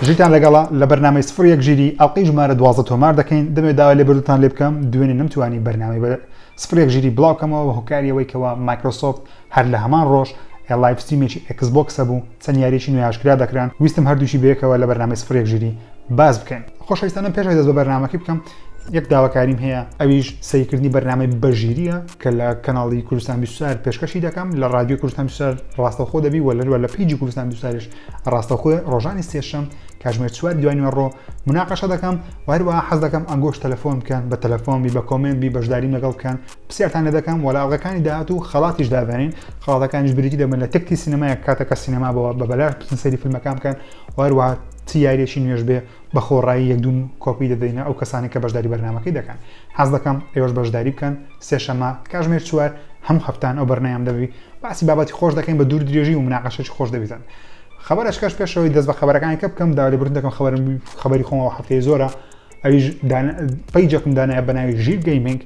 ژیتان لەگەڵا لە بەرنامەی سفر ژیری ئەڵقەی ژمارە 12 تۆمار دەکەین دەمێت داوا لێ بردوتان لێ بکەم دوێنێ نەمتوانی بەرنامەی بە سفر ژیری بڵاوکەمەوە بە هۆکاریەوەی کەوا مایکرۆسۆفت هەر لە هەمان ڕۆژ لایڤ ستریمێکی ئێکسبۆکسە بوو چەند یاریێکی نوێ ئاشکرا دەکران ویستم هەردووشی بەیەکەوە لە بەرنامەی سفر ژیری باز بکەین. خۆشەویستانم پێش دەست بە بەرنامەکەی بکەم یەک داواکاریم هەیە ئەویش سەیرکردنی بەرنامەی بەژیریە کە لە کەناڵی کوردستان 24 پێشکەشی دەکەم لە رادیۆ کوردستان 24 ڕاستەوخۆ دەبی وەلەروە لە پەیجی کوردستان 24 ڕاستەوخۆ ڕۆژانی سێشەم کاتژمێر 4 دوای ڕۆ مناقەشە دەکەم و هەروەها حەز دەکەم ئەنگۆش تەلەفۆن بکەن بە تەلەفۆن بی بە کۆمنت بی بەشداری لەگەڵ بکەن پرسیارتان لێ دەکەم وەلاڵەکانی داهاتوو خەڵاتیش دابێنین خەڵاتەکانیش بریتی دەبن لە تەکتی سینەمایە کاتەکە سینەما بە بەلاش سەیری فیلمەکان بکەن و هەروەها یاریێکی نوێژ بێ بە خۆڕایی یەکدوم کۆپی دەدەینە ئەو کەسانی کە بەشداری بەرنامەکەی دەکەن. حەز دەکەم ئێوەش بەشداری بکەن سێشەممە کاتژمێر 4 هەموو هەفتان ئەو بەرنامەیەم دەبی باسی بابەتی خۆش دەکەین بە دوور درێژی و مناقەشێکی خۆش دەبیتن. خەبەرەشکەش پێشەوەی دەست بە خەبەرەکانی کە بکەم داوا لێبوردن دەکەم خەبەری خۆمەوە هەفتەیە زۆرە ئەویش پەیجێکم دانایە بە ناوی ژیر گەیمینگ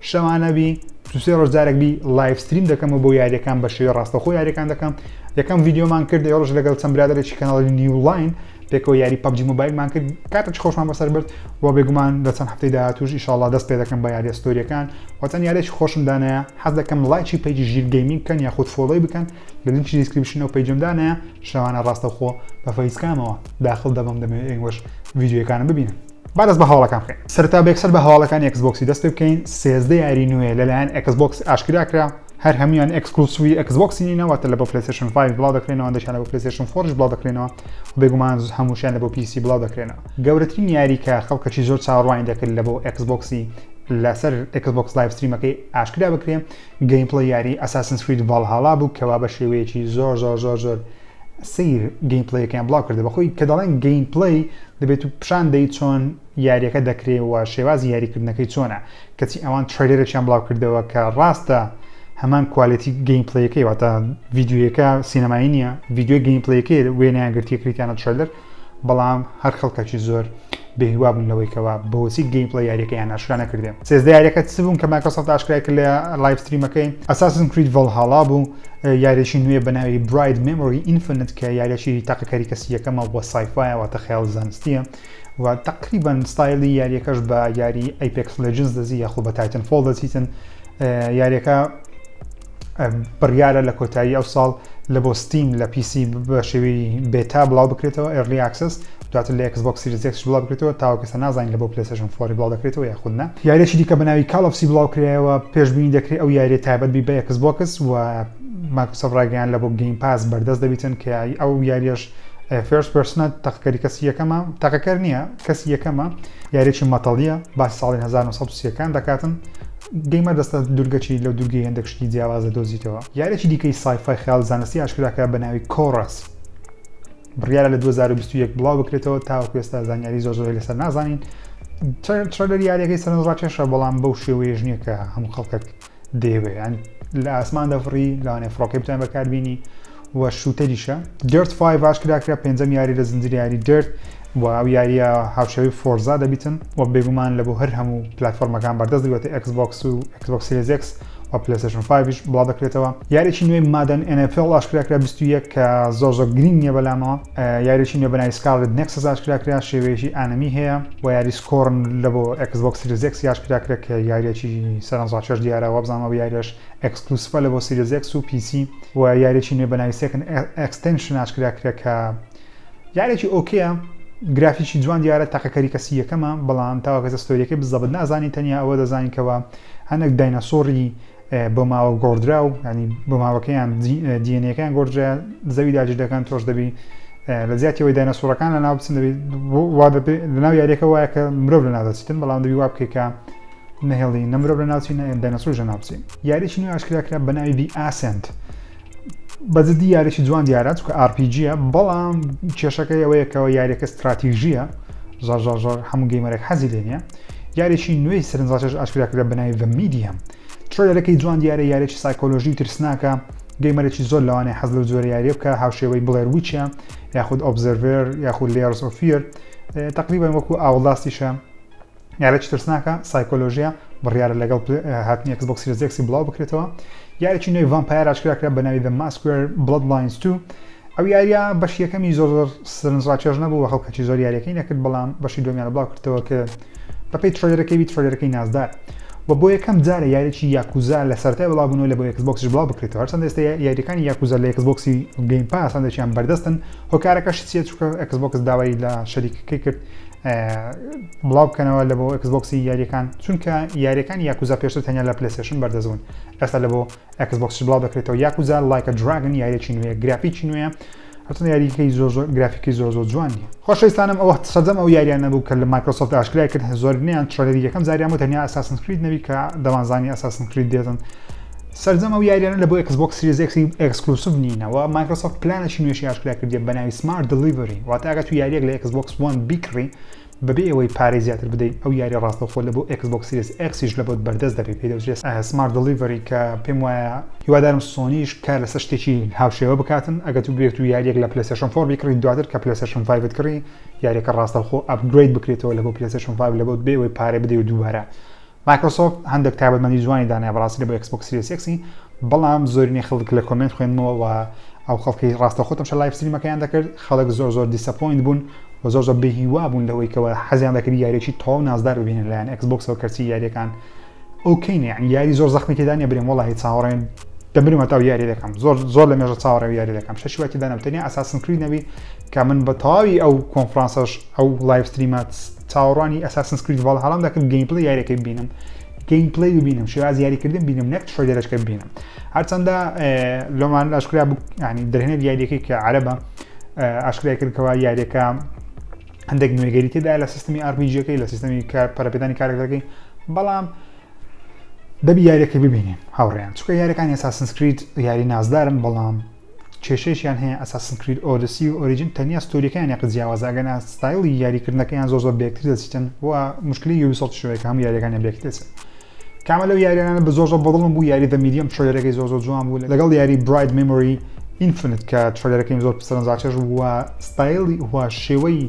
شەوانەبی دوسێ ڕۆژ جارێک بی لایڤ ستریم دەکەمەوە بۆ یاریەکان بە شێوەی ڕاستەوخۆ یاریەکان دەکەم. یەکەم ڤیدیۆمان کرد ئێوەش لەگەڵ چەند برادێکی کەناڵی نیولاین پێکەوە یاری پەبجی مۆبایلمان کرد کاتێک خۆشمان بەسەر برد و بێگومان لە چەند هەفتەی داهاتووش ئینشاڵڵا دەست پێ دەکەم بە یاری ئەستۆریەکان و چەند یاریێکی خۆشم دانایە حەز دەکەم لایکی پەیجی ژیر گەیمینگ بکەن یاخود فۆڵۆی بکەن لە لینکی دیسکریپشن و پەیجم دانایە شەوانە ڕاستەوخۆ بە فەیسکامەوە داخل دەبم دەمێت ئێوەش ڤیدیۆیەکانە ببینن. با دەست بە هەواڵەکان بکەین. سەرتا بێکسەر بە هەواڵەکانی ئێکسبۆکسی دەست پێ بکەین 13 یاری نوێ لەلایەن ئێکسبۆکس ئاشکرا کرا هەر هەمویان ئێکسکلوسیوی ئێکسبۆکسی نینەوەتە لە بۆ پلەیستێشن 5 بڵاو دەکرێنەوە ئەندەشیان لە بۆ پلەیستێشن 4 بڵاو دەکرێنەوە بێگومان هەمووشیان لە بۆ پیسی بڵاو دەکرێنەوە. گەورەترین یاری کە خەڵکەکی زۆر چاوەڕوانی دەکرد لە بۆ ئێکسبۆکسی لەسەر ئێکسبۆکس لایڤ ستریمەکەی ئاشکرا بکرێن گەیمپڵەی یاری ئەساسنس ڤاڵهاڵا بوو کەوا بە شێوەیەکی زۆر سیر گەیمپڵەیەکیان بڵاو کردە بەخۆی کە دەڵێن گەیمپڵەی دەبێت و پیشان دەیت چۆن یاریەکە دەکرێتەوە شێوازی یاریکردنەکەی چۆنە کەچی ئەوان ترێلەرێکیان بڵاو کردەوە کە ڕاستە هەمان کوالیتی گەیمپڵەیەکەی واتە ڤیدیۆیەکە سینەمایی نییە ڤیدیۆ گەیمپڵەیەکەی وێنیان گرتیە کریتیانە ترێلەر بەڵام هەر خەڵکەکی زۆر بێهوا بوون لەوەیکەوە بۆچی گەیمپڵەی یاریەکەیان ئاشکرا نەکردێن. سێزدە یاریەکە چ بوون کە مایکرۆسۆفت ئاشکرا کرد لە لایڤ ستریمەکەی ئەساسنس کریت ڤاڵهاڵا بوو یاریێکی نوێ بە ناوی براید مێمۆری ئینفینیت کە یاریێکی تاقیکاری کەسی یەکەمە بۆ سایفایە واتە خەیاڵ زانستیە و تقریبان ستایلی یاریەکەش بە یاری ئەیپێکس لێجنز دەزی یاخود بە تایتن فۆڵ دەچیتن. یاریەکە بڕیارە لە کۆتایی ئەو ساڵ لە بۆ ستیم لە پیسی بە شێوەی بێتا بڵاو بکرێتەوە ئێرلی ئاکسس دواتر لە ئێکسبۆکس سیریەس ئێکس بڵاو بکرێتەوە تاوە کەسە نازانین لە بۆ پلەیستێشن 4 بڵاو دەکرێتەوە یاخود نە. یاریێکی دیکە بە ناوی کال ئۆف سی بڵاو کرایەوە پێشبینی دەکرێت ئەو یاریە تایبەت بی بە ئێکسبۆکس و مایکرۆسۆفت ڕاگەیان لە بۆ گەیم پاس بەردەست دەبیتن کە ئەو یاریەش فێرست پێرسنە تەقیکاری کەسی یەکەمە تاقیکار نییە کەسی یەکەمە یاریێکی مەتەڵیە باسی ساڵی 1930ەکان دەکاتن گەیمە دەستە دوورگەچی لەو دوورگەی هەندێکشتی جیاوازە دۆزیتەوە. یاریێکی دیکەی سایفای خەیاڵ زانستی ئاشکراکە بە ناوی کۆڕەس بڕیارە لە 2021 بڵاو بکرێتەوە تاوەکو ئێستا زانیاری زۆر لەسەر نازانین ترێلەر یاریەکەی سەرنجڕاکێشە بەڵام بەو شێوەیەش نییە کە هەموو خەڵکێک دەیەوێت لە ئاسمان دەفڕی لەوانێ فڕۆکەی بتوانین بەکاربینی و شوتەریشە. دەرت 5 ئاشکراکرا پێنجەم یاری لە زنجیرە یاری دەرت و ئەو یاریە هاوشێوەی فۆرزا دەبیتن و بێگومان لە بۆ هەر هەموو پلتفۆرمەکان بەردەست دەبێتە ئێکسبۆکس و ئێکسبۆکس سیریەس ئێکس و پلەیستێشن 5 بڵاو دەکرێتەوە. یاریێکی نوێی مادەن NFL ئاشکراکرا 21 کە زۆر گرنگ نییە بەلامەوە یاریێکی نوێ بەناوی سکارلت نێکسس ئاشکراکرا شێوەیەکی ئانەمی هەیە و یاری سکۆرن لە بۆ ئێکسبۆکس سیریەس ئێکس ئاشکراکرا کە یاریێکی سەرنجڕاکێش دیارە وەبزانەوە یاریش ئێکسکلوسیڤە لە بۆ سیریەس ئێکس و پیسی و یاریێکی نوێ بەناوی سێکن ئەکستێنشن ئاشکراکرا کە یاریێکی ئۆکەیە گرافیکی جوان دیارە تاقیکاری کەسی یەکەمە بەڵام تاوە کەسە ستۆریەکەی بزەبت نازانی تەنیا ئەوە دەزانینکەوە هەندێک داینەسۆری بۆ ماوە گۆڕدرا و ینی بۆ ماوەکەیان دیێنەکان گۆڕدرا زەوی داجدەکان تۆش دەبی لە زیاتیەوەی داینەسۆرەکان لە ناو بچن دەبێت لە ناو یاریەکە وایە کە مرۆڤ لە ناودەچیتن بەڵام دەبی وا بکەیت کە نەهێڵی نە مرۆڤ لە ناوچین داینەسۆر لە ناوچین. یاریێکی نوێ ئاشکراکرا بە ناوی دی ئاسنت بەجددی یاریێکی جوان دیارە چونکە ئارپیجیە بەڵام کێشەکەی ئەوەیەکەوە یاریەکە استراتیژیە زۆر هەموو گەیمەرێک حەزی لێ نییە. یاریێکی نوێی سەرنجڕاکێش ئاشکراکرا بە ناوی میدیەم ترێلەرەکەی جوان دیارە یاریێکی سایکۆلۆژی و ترسناکە گەیمەرێکی زۆر لەوانەیە حەز لەو جۆرە یاریە بکە هاوشێوەی بڵێر ویچە یاخود ئۆبزەرڤەر یاخود لێرز ئۆف فیر تقریبا وەکو ئاوڵاستیشە یاریێکی ترسناکە سایکۆلۆژیە بڕیارە لەگەڵ هاتنی ئێکسبۆکس سیریەس ئێکسی بڵاو بکرێتەوە. یاریێکی نوێی ڤامپایر ئاشکراکرا بە ناوی The Masquerade Bloodlines 2 ئەو یاریە بەشی یەکەمی زۆر سەرنجڕاکێش نەبوو خەڵکەکی زۆر یاریەکەی نەکرد بەڵام بەشی دومیانە بڵاو کردەوە کە بەپێی ترۆلەرەکەی نازدار و بۆ یەکەم جارە یاریی یاکوزا لە سەرەتای بڵاوبوونەوە لە بۆ ئێکسبۆکسش بڵاو بکرێتەوە هەرچەندە ئێستا یاریەکانی یاکوزا لە ئێکسبۆکسی گەیمپاس هەندێکیان بەردەستن هۆکارەکەش چیە چونکە ئێکسبۆکس داوای لە شەریکەکەی کرد بڵاو بکەنەوە لە بۆ ئێکسبۆکسی یاریەکان چونکە یاریەکانی یاکوزا پێشتر تەنیا لە پلەیستێشن بەردەستبوون ئێستا لە بۆ ئێکسبۆکسش بڵاو دەکرێتەوە یاکوزا لایکە دراگن یاریەکی نوێ گرافیکی نوێیە هەرچەندە یاریەکەی گرافیکی زۆر جوان نیە خۆشەویستانم ئەوە سەرجەم ئەو یاریان نەبوو کە لە مایکرۆسۆفت ئاشکرای کرد زۆربنیان ترۆلەری یەکەم زاریان بۆ تەنیا ئەساسنس کریت نەبی کە دەوانزانی ئەساسنس کریت دێتن سەرجەم ئەو یاریانە لە بۆ ئێکسبۆکس سیریەس ئێکسی ئێکسکلوسیڤ نینەوە مایکرۆسۆفت پلانێکی نوێشی ئاشکرا کردیە بە ناوی سمارت دلیڤەری واتە ئەگەر تو یاریەک لە ئێکسبۆکس 1 بیکڕی بەبێ ئەوەی پارەی زیاتر بدەیت ئەو یاری ڕاستەوخۆ لە بۆ ئێکسبۆکس سیریەس ئێکسیش لە بۆت بەردەست دەبێت پێی دەوترێت سمارت دلیڤەری کە پێم وایە هیوادارم سۆنیش کار لەسەر شتێکی هاوشێوە بکاتن ئەگەر تو بێت و یاریەک لە پلەیستێشن 4 بیکڕی دواتر کە پلەیستێشن 5 کڕی یاریەکە ڕاستەوخۆ ئەپگرید بکرێتەوە لە بۆ پلەیستێشن 5 لە بۆت بێ ئەوەی پارەی بدەیت و دووبارە مایکرۆسۆفت هەندێک تایبەتمەندی جوانی دانای بەڕاستی لە بۆ ئێکسبۆکس سیریەس ئێکسی بەڵام زۆرینەی خەڵک لە کۆمنت خوێندنەوە و ئەو خەڵکی ڕاستەوخۆ تەماشا لایڤ ستریمەکەیان دەکرد خەڵک زۆر دیسەپۆینت بوون و زۆر بێهیوا بوون لەوەی کەەوە حەزیان دەکرد یاریێکی تەواو نازدار ببینن لایەن ئێکسبۆکسەوە کەرچی یاریەکان ئۆکەینە یعنی یاری زۆر زەخمی تێدا نیە برێم وەڵاهی چاوەڕێن دەبرم هەتا یاری دەکەم زۆر لە مێژە چاوەڕێ یاری دەکەم شەشی وای تێدا نەبتەنیا ئەساسن کریت نەبی کە من بە تەواوی ئەو کۆنفرانسەش ئەو لایڤ ستریمات چاوەڕوانی ئەساسن کریت ڤاڵهاڵام دەکرد گەیمپڵەی یاریەکەی ببینم گەیمپڵەی ببینم شێواز یاریکردن بینم نەک ترۆلەرەکە ببینم هەرچەندە لۆمان ئاشکرا بوو ینی دەرهێنێت یاریەکەی کە عەرەبە ئاشکرای کردکەوە یاریەکە هەندێک نوێگەری تێدا لە سیستمی ئارپیجیەکەی لە سیستمی پەرەپێدانی کارەکەی بەڵام دەبی یاریەکە ببینین هاوڕێیان چونکە یاریەکانی ئەساسنس کریت یاری نازدارن بەڵام کێشەیەشیان هەیە ئەساسن کریت ئۆدیسی و ئۆریجین تەنیا ستۆریەکەیان یەک جیاوازاگەنە ستایلی یاریکردنەکەیان زۆر بێکتر دەچیتن و مشکلی یوبیسۆفت شوەیە کە هەموو یاریەکانیان بێکتر کامە لەو یاریانە بە زۆر بەدڵم بوو یاری دە میدیەم ترۆلەرەکەی زۆر جوان بوو لەگەڵ یاری برایت مێمۆری ئینفینیت کە ترۆلەرەکەی زۆر سەرنجڕاکێش وە ستایلی و شێوەی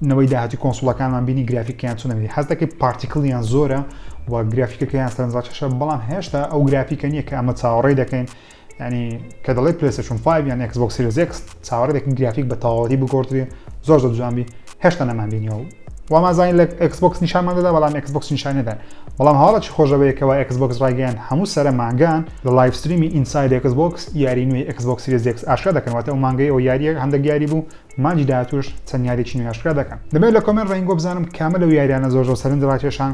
نەوەی داهاتی کۆنسۆڵەکانمان بینی گرافیکیان چۆن نەبێت حەز دەکەی پارتیکڵیان زۆرە و گرافیکەکەیان سەرنجڕاکێشە بەڵام هێشتا ئەو گرافیکە نییە کە ئەمە چاوەڕێی دەکەین ینی کە دەڵێت پلەیستێشن 5 یان ئێکسبۆکس سیریەس ئێکس چاوەڕێ دەکەین گرافیک بە تەواوەتی بگۆڕدرێ زۆر جوانبی هێشتا نەمان بینیەوە وامازانین لە ئێکسبۆکس نیشانمان دەدا بەڵام ئێکسبۆکس نیشان نەدا بەڵام هەواڵەکی خۆشەوەیەکەوە ئێکسبۆکس ڕایگەیان هەموو سەرە مانگان لە لایڤ ستریمی ئینساید ئێکسبۆکس یاری نوێی ئێکسبۆکس سیریەس ئێکس ئاشکرا دەکەنەوەتە ئەو مانگەی ئەو یاریە هەندێک یاری بوو مانجی داهاتووش چەند یاریێکی نوێی ئاشکرا دەکەن دەبێت لە کۆمنت ڕێنگۆ بزانم کامە لەو یاریانە زۆر سەرنجڕاکێشان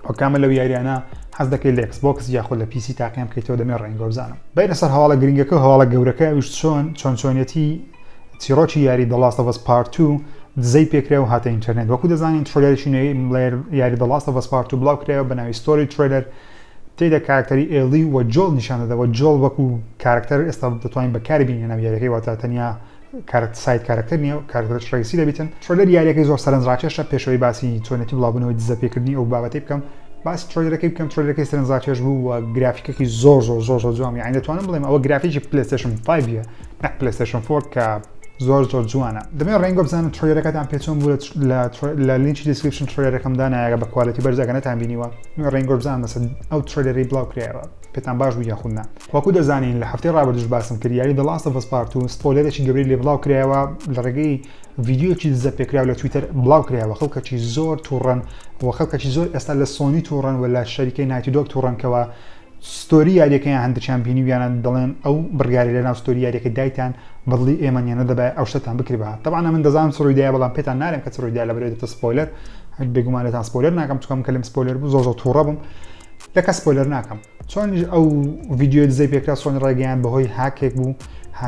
و کامە لەو یاریانە حەز دەکەیت لە ئێکسبۆکس یاخۆ لە پیسی تاقیام بکەیتەوە دەمێت ڕێنگۆ بزانم بینە سەر هەواڵە گرنگەکە هەواڵە گەورەکە ویش چۆنیەتی چیرۆکی یاری The Last of Us Part 2 دزەی پێکرێ و هاتە ئینتەرنێت وەکو دەزانین ترۆلەرێکی نوێی یاری The Last of Us Part 2 بڵاو کرێەوە بە ناوی ستۆری ترێلەر تێدا کارکتەری ئێلی و جۆڵ نیشان دەدەوە جۆڵ وەکو کارکتەر ئێستا دەتوانین بەکاری بینێ ناو یاریەکەی واتە تەنیا سایت کارکتەر نییە کارکتەر ڕێسی دەبێتن ترۆلەر یاریەکەی زۆر سەرنجڕاکێشە پێشەوەی باسی چۆنێتی بڵاوبوونەوەی دزەپێکردنی ئەو بابەتی بکەم باسی ترۆلەرەکەی بکەم ترۆلەرەکەی سەرنجڕاکێش بوو و گرافیکێکی زۆر جوان یعنی دەتوانم بڵێم ئەوە گرافیکی پلەیستێشن 5 نەک پلەیستێشن 4 کە زۆر جوانە دەمێت ڕێنگۆ بزانم ترۆلەرەکەتان پێچۆن بوو لە لینکی دیسکریپشن ترۆلەرەکەم دانایە بە کوالیتی بەرزەکەنەتان بینیوە ڕێنگۆ بزانم مەسەن ئەو ترۆلەرەی بڵاو کرایەوە پێتان باش بوو یاخودنا وەکو دەزانین لە هەفتەی ڕابردوش باسم کرد یاری The Last of Us Part 2 سپۆیلەرێکی گەورەی لێ بڵاو کرایەوە لە ڕێگەی ڤیدیۆکی دزەپێکراوە لە تویتەر بڵاو کرایەوە خەڵکەکی زۆر تووڕەن و خەڵکەکی زۆر ئێستا لە سۆنی تووڕەن و لە شەریکەی نایتی دۆگ تووڕەنکەوە ستۆری یاریەکەیان هەندێکیان بینیویانە دەڵێن ئەو بڕیاری لە ناو ستۆری یاریەکە دایتان بەدڵی ئێمەنیانە دەبێت ئەو شتتان بکریبە طبعا من دەزانم چڕۆیدایە بەڵام پێتان نارێم کە چڕۆیدا لە بەرێتە سپۆیلەر بێگومانێتان سپۆیلەر ناکەم چکەم کەلم سپۆیلەر بوو زۆر تووڕە بووم لەکە سپۆیلەر ناکەم چۆن ئەو ڤیدیۆ دزەی پێکرا چۆن ڕێگەیان بەهۆی هاکێک بوو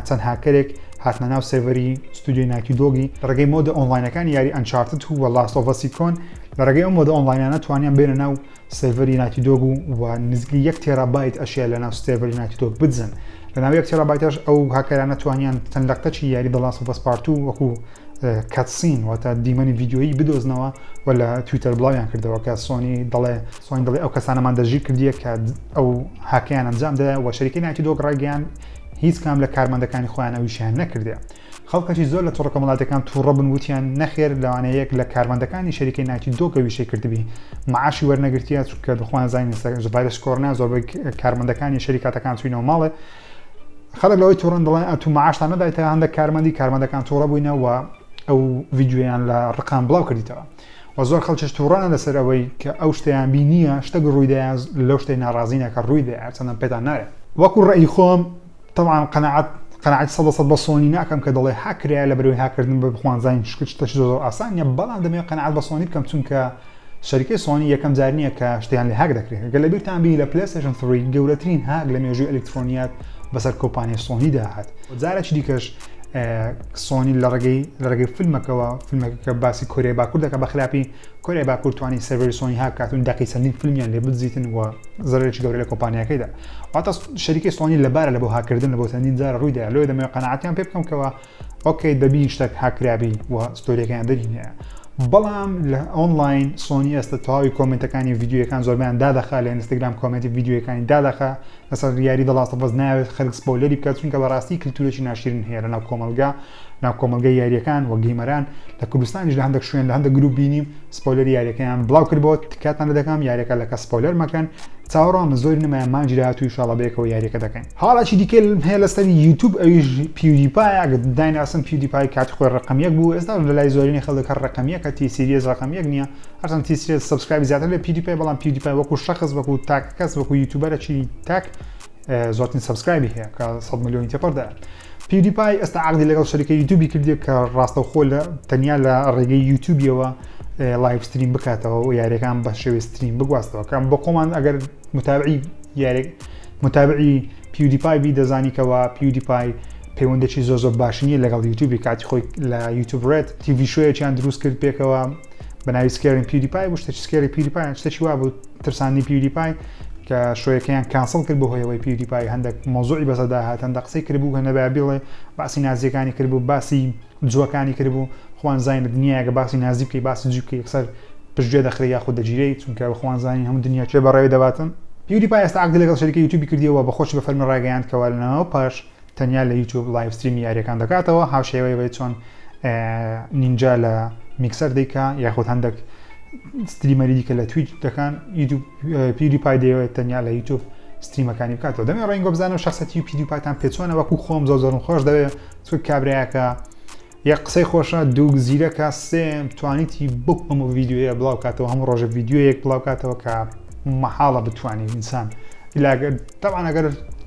چەند هاکەرێک هاتنە ناو سێڤەری ستودیۆی نایتی دۆگی لە ڕێگەی مۆدە ئۆنلاینەکانی یاری ئەنچارتد و لاست ئۆف ئەس کۆن لە ڕێگەی ئەو مۆدە ئۆنلاینانە توانیان بێنە ناو سێڤەری نایتی دۆگ و نزیکەی 1 تێرابایت ئەشیا لە ناو سێڤەری نایتی دۆگ بدزن لە ناو 1 تێرابایتەش ئەو هاکەرانە توانیان تەندەقتەچی یاری The Last of Us Part 2 وەکو کاتسین واتە دیمەنی ڤیدیۆیی بدۆزنەوە و لە تویتەر بڵاویان کردەوە کە سۆنی دەڵێ ئەو کەسانەمان دەژیر کردیە کە ئەو هاکیان ئەنجام دەدا و شەریکەی نایتی دۆگ ڕایگەیان هیچ کام لە کارمەندەکانی خۆیان ئەویشیان نەکردێ خەڵکەکی زۆر لە تۆڕە کۆمەڵاتەکان تووڕە بن وتیان نەخێر لەوانەیەک لە کارمەندەکانی شەریکەی نایتی دۆگە ویشەی کردبی معاشی وەرنەگرتیە چونکە دەخوان زانین ڤایرۆس کۆڕۆنا زۆربەی کارمەندەکانی شەریکاتەکان چوینەوە ماڵێ خەڵک لەوەی تووڕەن دەڵێن ئەتو معاشتان نەدایتە هەندێک کارمەندەکان تووڕە بووینەوە ئەو ڤیدیۆیان لە ڕقام بڵاو کردیتەوە و زۆر خەڵکیش تووڕەنە لەسەر ئەوەی کە ئەو شتیان بینیە شتێک ڕوویدایە لەو شتەی ناڕازینە کە ڕوویدایە چەندەم پێتان نارێت وەکو ڕێی خۆم طبعا قەناعەت 100% بە سۆنی ناکەم کە دەڵێ هاکرایە لە بەرەوەی هاکردن بە بخوانزانین شتێکی زۆر ئاسانیە بەڵام دەمەوێت قەناعەت بە سۆنی بکەم چونکە شەریکەی سۆنی یەکەم جار نییە کە شتیان لێ هاک دەکرێت گەل لە بیرتان بی لە پلەیستیشن 3 گەورەترین هاک لە مێژووی ئەلکترۆنیات بەسەر کۆمپانیای سۆنیدا هات جارێکی دیکەش سۆنی لە ڕێگەی فیلمەکەوە فیلمێکە باسی کۆریای باکوور دەکات بە خراپی کۆریای باکوور توانی سەرڤەری سۆنی هاکاتون دەقی چەندین فیلمیان لێ بزیتن و زەرێکی گەورەی لە کۆمپانیاکەیدا واتە شەریکەی سۆنی لەبارە لە بۆ هاکردن لە بۆ چەندین جارە ڕوویدا لەوێ دەمەوێت قەناعەتیان پێ بکەمکەوە ئۆکەی دەبی شتێک هاکرابی و ستۆریەکەیان دەرینەیە بەڵام لە ئۆنلاین سۆنی ئێستا تەواوی کۆمنتەکانی ڤیدیۆیەکان زۆربیان دادەخا لە ئینستاگرام کۆمنتی ڤیدیۆیەکانی دادەخا لەسەر یاری ڵاست بەس ناوێت خەڵک سپۆیلەری بکات چونکە بەڕاستی کلتورێکی ناشرین هەیە لە ناو کۆمەلگای یاریەکان و گەیمەران لە کوردستانیش لە هەندێک شوێن لە هەندێک گروپ بینیم سپۆیلەری یاریەکەیان بڵاو کردبووە تکاتان لە دەکەم یاریەکە لەکە سپۆیلەر مەکەن چاوەڕوان زۆر نمایان مانجی داهاتوو ئینشاڵڵا بەیەکەوە یاریەکە دەکەین هاڵاکی دیکە هەیە لەسەر یوتیوب ئەویش پیودیپای ئەگە دایناسم پیودیپای کاتی خۆی ڕقەمیەک بوو ئێستا لە لای زۆرینەی خەڵک هەر ڕقەمیەکە تی سیریەس ڕقەمیەک نییە هەرچەند تی سیریەس سەبسکرایبی زیاتر لە پیودیپای بەڵام پیودیپای وەکو شەخص وەکو تاک کەس وەکو یوتیوبەرێکی تاک زۆرترین سەبسکرایبی هەیە کە 100 ملیۆنی تێپەڕدا پیودیپای ئێستا عقدی لەگەڵ شەریکە یوتیوبی کردی کە ڕاستەوخۆ لە تەنیا لە ڕێگەی یوتیوبیەوە لایڤ ستریم بکاتەوە و یاریەکان بە شێوەی ستریم بگواستەوە کەم بۆ خۆمان ئەگەر متابعی پیودیپای بی دەزانیکەوە پیودیپای پەیوەندێکی زۆر باش نییە لەگەڵ یوتیوبی کاتی خۆی لە یوتیوب ڕێت تیڤی شۆیەکیان دروست کرد پێکەوە بە ناوی سکێرین پیودیپای بوو شتێکی سکێری پیودیپای شتێکی وا بوو ترسانی پیودیپای کە شۆیەکەیان کانسڵ کرد بۆ هۆیەوەی پیودیپای هەندێک مۆزوعی بەسەدا هات هەندێک قسەی کردبوو هەنە بێڵێ باسی نازیەکانی کردبوو باسی جوەکانی کردبوو خوان زانین دنیاگە باسی نازی بکەی باسی جوو بکەی یەکسەر پشتگوێ دەخرێ یاخود دەگیرەی چونکە بەخوان زانین هەموو دنیا چێ بەڕێوەی دەباتن پیودیپای ئێستا عقدی لەگەڵ شەریکە یوتیوبی کردیەوە بە خۆشی بە فەرمی ڕاگەیاندکەوە لەنەوە پاش تەنیا لە یوتیوب لایڤ ستریمی یاریەکان دەکاتەوە هاوشێوەی چۆن نینجا لە میکسەر دەیکا یاخود هەندێک ستریمەری دیکە لە تویچ دەکەن یوتیوب پیودیپای دەیەوێت تەنیا لە یوتیوب ستریمەکانی بکاتەوە دەمێ ڕێنگە بزانم شخصەتی پیودیپایتان پێچۆنە وەکو خۆم زۆر خۆش دەوێت چ کابراایەکە یەک قسەی خۆشە دوو زیرەکە سێم توانیتی بوو هەموو ڤیدیۆیە بڵاو کاتەوە هەموو ڕۆژە ڤیدیۆیەک بڵاو کاتەوە کە مەحاڵە بتوانین ئینسان طبعا ئەگەر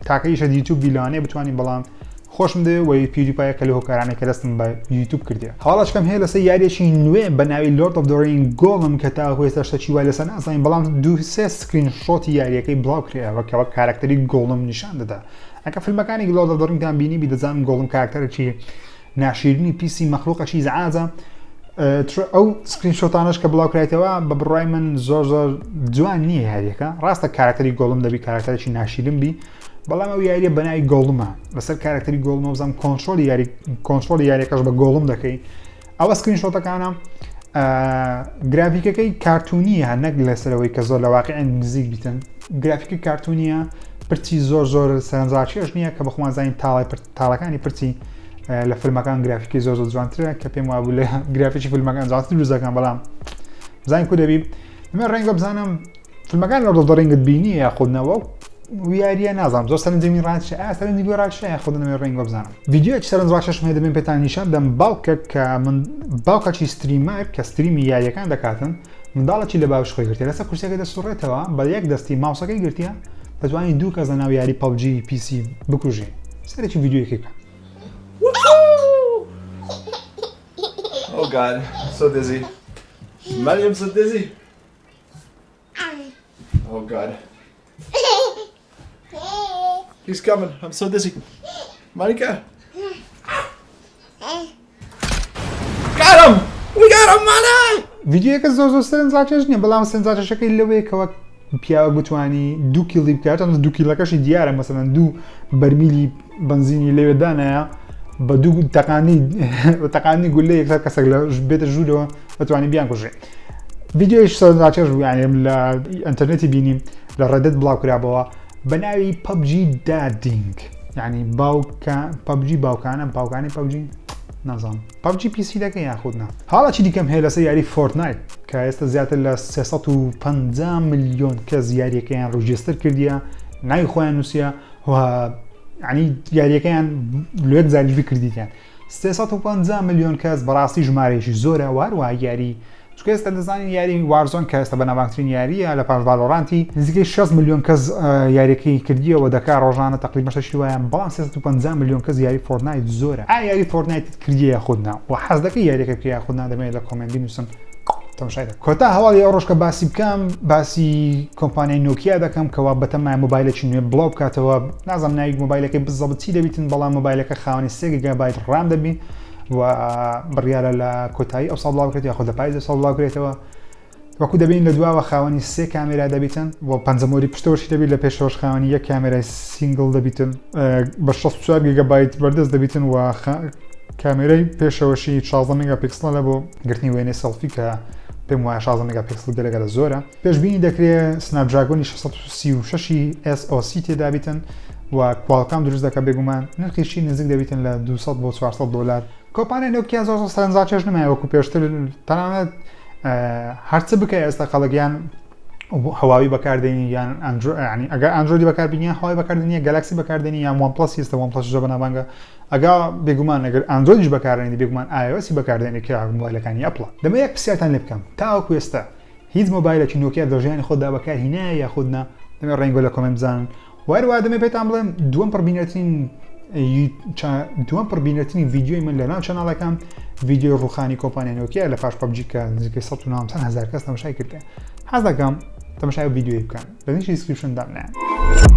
تاکەیشە یوتیوب بیلانێ بتوانین بەڵام خۆشم دێ وی پیودیپای کە لە هۆکارانێک کە دەستم بە یوتیوب کردێ هەواڵەشکەم هەیە لەسەر یاریەکی نوێم بە ناوی ڵۆرد ئۆف دە ڕینگ گۆڵم کە تا هۆێستا شتێکی وای لەسەر نازانین بەڵام دوو سێ سکرین شۆتی یاریەکەی بڵاو کرێەوە کەەوە کارکتەری گۆڵم نیشان دەدا ئەکە فیلمەکانی ڵۆرد ئۆف دە ڕینگتان بینی بی دەزانم گۆڵم کارکتەرێکی ناشیرنی پیسی مەخلوقەکی زعاجە ئەو سکرین شۆتانش کە بڵاو کرایتەوە بە بڕای من زۆر جوان نییە یاریەکە ڕاستە کارکتەری گۆڵم دەبی کارکتەرێکی ناشیرن بی بەڵام ئەو یاریە بەناوی گۆڵمە لەسەر کارکتەری گۆڵمە بزانم کۆنترۆلی یاریەکەش بە گۆڵم دەکەی ئەوە سکرین شۆتەکانە گرافیکەکەی کارتونیە نەک لەسەرەوەی کە زۆر لە واقعیان نزیک بیتن گرافیکی کارتونیە پرچی زۆر سەرنجڕاکێش نییە کە بەخۆمان زانین تاڵەکانی پرچی لە فیلمەکان گرافیکی زۆر جوانترە کە پێم وابوو لە گرافیکی فیلمەکان جوانتر دروستەکان بەڵام زانین کو دەبی ئەمە ڕەنگە بزانم فیلمەکان لە ڵۆرد ڕینگت بینی یاخودنەوە یاریە نازانم زۆر سەرنجەمی ڕاکێشە سەرنجی گوێ ڕاکێشە خودنەوەی ڕێنگە بزانم ڤیدیۆیەکی سەرنجڕاکێش هەیە دەبێن پێتان نیشان دەم باوکە کە من باوکەکی ستریمەر کە ستریمی یاریەکان دەکاتن منداڵێکی لە باوش خۆی گرتیە لەسەر کورسەکەی دەسوڕێتەوە بە یەک دەستی ماوسەکەی گرتیە دەتوانین دوو کەس لە ناو یاری پەیجی پیسی بکوژێ سەرێکی ڤیدیۆیەکی بکە Oh God, I'm so dizzy. Maddie, I'm so dizzy. Oh God. He's coming. I'm so dizzy. Monica. Got him! We got him, Maddie! ڤیدیۆیەکە زۆر سەرنجڕاکێش نییە بەڵام سەرنجڕاکێشەکەی لەوەیەکەوە پیاوە بتوانی 2 کیلی بکات 2 کیلەکەشی دیارە مەسەلەن 2 بەرمیلی بنزینی لەوێدانەیە بە دوو تەقانی گولە یەکسەر کەسێک لە بێتە ژوورەوە بتوانین بیان کوژێ ڤیدیۆیش سەرنجڕاکێش بوو یانێ لە ئینتەرنێتی بینیم لە ڕەدەت بڵاو کرابەوە بە ناوی پەیجی دادینگ یعنی پەیجی باوکانی پەیجی نازانم پەیجی پیسی دەکەی یاخودنا هاڵاکی دیکەم هەیە لەسەر یاری فۆرتنایت کە ئێستا زیاتر لە 350 ملیۆن کەس یاریەکەیان ڕۆژێستر کردیە ناوی خۆیان نووسیە و ینی یاریەکەیان لێک زالیژبی کردیتیان 350 میلیۆن کەس بەڕاستی ژمارەیەکی زۆرە واروە یاری چکە ئێستا دەزانین یاری وارزۆن کە ئێستا بەناوبانگترین یاریە لە پاش ڤالۆرانتی نزیکەی 6 میلیۆن کەس یاریەکەی کردیەوە دەکات ڕۆژانە تقریبا شەشی وایە بەڵام 350 میلیۆن کەس یاری فۆرتنایت زۆرە یاری فۆرتنایت کردیە خودنا و حەز دەکەی یاریەکە بکە خودنا دەمێت لە کۆمنت بنووسن تەماشای دەکەم کۆتا هەواڵی ئەو ڕۆژ کە باسی بکەم باسی کۆمپانیای نۆکیا دەکەم کەوا بەتەمای مۆبایلێکی نوێ بڵاو بکاتەوە نازانم ناوی مۆبایلەکەی بزەڵت چی دەبیتن بەڵام مۆبایلەکە خاوەنی 3 گیگابایت ڕام دەبی و بڕیارە لە کۆتایی ئەو ساڵ بڵاو بکرێت یاخۆ لە پاییز ساڵ بڵاو بکرێتەوە وەکو دەبین لە دواوە خاوەنی 3 کامێرا دەبیتن و پەنجەمۆری پشتەوەشی دەبیت لە پێشەوەش خاوەنی یەک کامێرای سینگڵ دەبیتن بە 64 گیگابایت بەردەست دەبیتن و کامێرەی پێشەوەشی 16 مێگاپیکسڵە بۆ گرتنی وێنەی سەڵفی کە پێم وایە 16 مێگاپیکسڵ گەلەگەلە زۆرە پێشبینی دەکرێت سناپدراگۆنی 636 SoC تێدا بیتن و کوالکام دروست دەکە بێگومان نرخیشی نزیک دەبیتن لە 200 بۆ 400 دلار کۆمپانیای نۆکیا زۆر سەرنجاچێژ نمایە وەکو پێشتر تەنانەت هەرچە بکە ئێستا خەڵکیان هەواوی بەکاردێنی یان ینی ئەگەر ئەندرۆیدی بەکاربینیان هەوای بەکاردێنیە گەلاکسی بەکاردێنی یان وان پلەس ئێستا وان پلەس زۆر بەناوبانگە ئەگا بێگومان ئەگەر ئەندرۆیدیش بەکاردێنی بێگومان iOS بەکاردێنی کە مۆبایلەکانی ئەپڵە دەمە یەک پرسیارتان لێ بکەم تاوەکو ئێستا هیچ مۆبایلێکی نۆکیا دەژیانی خۆتدا بەکار هینایە یا خودنا دەمێ ڕێنگۆ لە کۆمنت بزانن وایروە دەمێ پێتان بڵێم دووەم پڕبینەترین ڤیدیۆی من لە ناو چەناڵەکەم ڤیدیۆ ڕوخانی کۆمپانیای نۆکیا لە پاش پەبجی کە نزیکەی 190,000 کەس تەماشای کردێ حەز دەکەم تەماشای ڤیدیۆی بکەن لە لینکی دیسکریپشن دامنایە